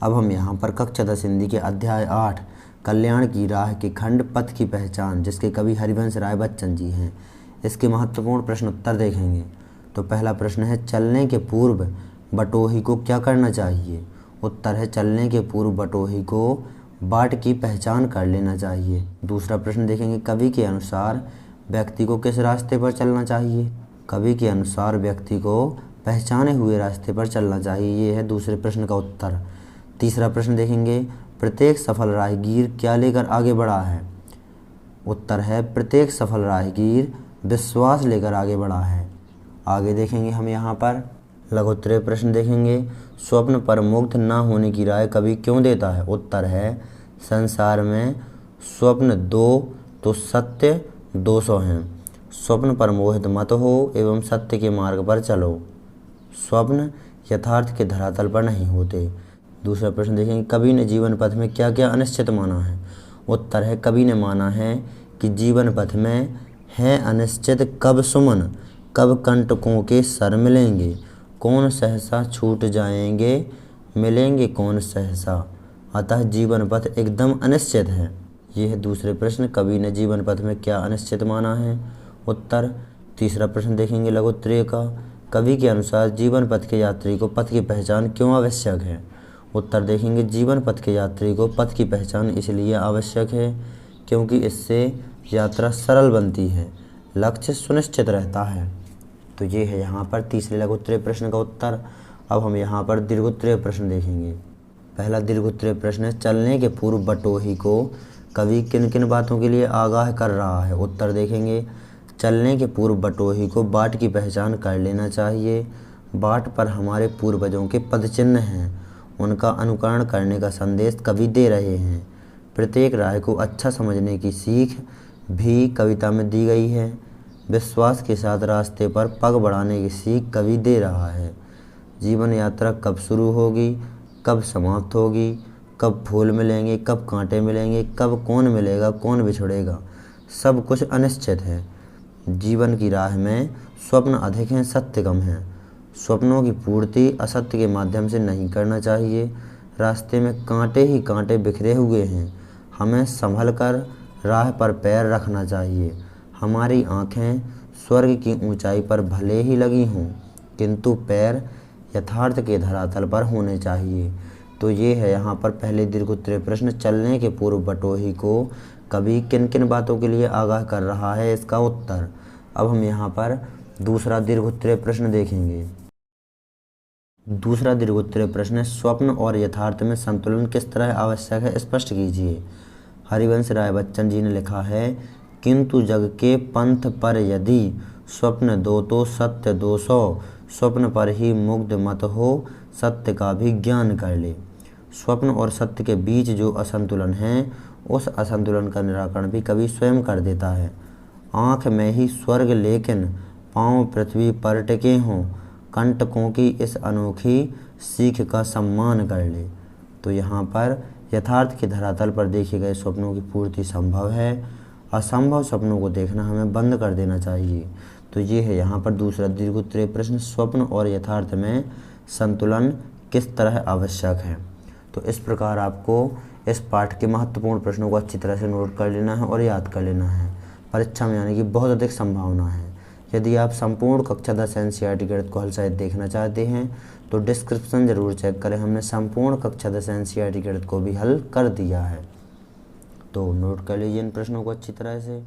अब हम यहाँ पर कक्षा 10 हिंदी के अध्याय 8 कल्याण की राह के खंड पथ की पहचान, जिसके कवि हरिवंश राय बच्चन जी हैं, इसके महत्वपूर्ण प्रश्न उत्तर देखेंगे। तो पहला प्रश्न है, चलने के पूर्व बटोही को क्या करना चाहिए? उत्तर है, चलने के पूर्व बटोही को बाट की पहचान कर लेना चाहिए। दूसरा प्रश्न देखेंगे, कवि के अनुसार व्यक्ति को किस रास्ते पर चलना चाहिए? कवि के अनुसार व्यक्ति को पहचाने हुए रास्ते पर चलना चाहिए। ये है दूसरे प्रश्न का उत्तर। तीसरा प्रश्न देखेंगे, प्रत्येक सफल राहगीर क्या लेकर आगे बढ़ा है? उत्तर है, प्रत्येक सफल राहगीर विश्वास लेकर आगे बढ़ा है। आगे देखेंगे हम यहाँ पर लघुत्तरीय प्रश्न देखेंगे, स्वप्न पर मुग्ध न होने की राय कवि क्यों देता है? उत्तर है, संसार में स्वप्न दो तो सत्य 200 हैं। स्वप्न पर मोहित मत हो एवं सत्य के मार्ग पर चलो। स्वप्न यथार्थ के धरातल पर नहीं होते। दूसरा प्रश्न देखेंगे, कवि ने जीवन पथ में क्या क्या अनिश्चित माना है? उत्तर है, कवि ने माना है कि जीवन पथ में है अनिश्चित कब सुमन, कब कंटकों के सर मिलेंगे, कौन सहसा छूट जाएंगे, मिलेंगे कौन सहसा, अतः जीवन पथ एकदम अनिश्चित है। यह है दूसरे प्रश्न, कवि ने जीवन पथ में क्या अनिश्चित माना है? उत्तर। तीसरा प्रश्न देखेंगे लघुत्तरीय का, कवि के अनुसार जीवन पथ के यात्री को पथ की पहचान क्यों आवश्यक है? उत्तर देखेंगे, जीवन पथ के यात्री को पथ की पहचान इसलिए आवश्यक है क्योंकि इससे यात्रा सरल बनती है, लक्ष्य सुनिश्चित रहता है। तो ये है यहाँ पर तीसरे लघुत्तरीय प्रश्न का उत्तर। अब हम यहाँ पर दीर्घोत्तरीय प्रश्न देखेंगे। पहला दीर्घोत्तरीय प्रश्न है, चलने के पूर्व बटोही को कवि किन किन बातों के लिए आगाह कर रहा है? उत्तर देखेंगे, चलने के पूर्व बटोही को बाट की पहचान कर लेना चाहिए। बाट पर हमारे पूर्वजों के पदचिन्ह हैं, उनका अनुकरण करने का संदेश कवि दे रहे हैं। प्रत्येक राय को अच्छा समझने की सीख भी कविता में दी गई है। विश्वास के साथ रास्ते पर पग बढ़ाने की सीख कवि दे रहा है। जीवन यात्रा कब शुरू होगी, कब समाप्त होगी, कब फूल मिलेंगे, कब कांटे मिलेंगे, कब कौन मिलेगा, कौन बिछड़ेगा, सब कुछ अनिश्चित है। जीवन की राह में स्वप्न अधिक हैं, सत्य कम है। स्वप्नों की पूर्ति असत्य के माध्यम से नहीं करना चाहिए। रास्ते में कांटे ही कांटे बिखरे हुए हैं, हमें संभल कर राह पर पैर रखना चाहिए। हमारी आँखें स्वर्ग की ऊंचाई पर भले ही लगी हों, किंतु पैर यथार्थ के धरातल पर होने चाहिए। तो ये है यहाँ पर पहले दीर्घोत्तरीय प्रश्न, चलने के पूर्व बटोही को कवि किन किन बातों के लिए आगाह कर रहा है, इसका उत्तर। अब हम यहाँ पर दूसरा दीर्घोत्तरीय प्रश्न देखेंगे। दूसरा दीर्घोत्तरीय प्रश्न है, स्वप्न और यथार्थ में संतुलन किस तरह आवश्यक है, स्पष्ट कीजिए। हरिवंश राय बच्चन जी ने लिखा है, किंतु जग के पंथ पर यदि स्वप्न दो तो सत्य 200, स्वप्न पर ही मुग्ध मत हो, सत्य का भी ज्ञान कर ले। स्वप्न और सत्य के बीच जो असंतुलन है, उस असंतुलन का निराकरण भी कवि स्वयं कर देता है। आँख में ही स्वर्ग लेकिन पाँव पृथ्वी पर टिके हों, कंटकों की इस अनोखी सीख का सम्मान कर ले। तो यहाँ पर यथार्थ के धरातल पर देखे गए स्वप्नों की पूर्ति संभव है, असंभव सपनों को देखना हमें बंद कर देना चाहिए। तो ये है यहाँ पर दूसरा दीर्घोत्तरीय प्रश्न, स्वप्न और यथार्थ में संतुलन किस तरह आवश्यक है। तो इस प्रकार आपको इस पाठ के महत्वपूर्ण प्रश्नों को अच्छी तरह से नोट कर लेना है और याद कर लेना है। परीक्षा में आने की बहुत अधिक संभावना है। यदि आप संपूर्ण कक्षा 10 एनसीईआरटी गणित को हल सहित देखना चाहते हैं तो डिस्क्रिप्शन ज़रूर चेक करें, हमने संपूर्ण कक्षा 10 एनसीईआरटी गणित को भी हल कर दिया है। तो नोट कर लीजिए इन प्रश्नों को अच्छी तरह से।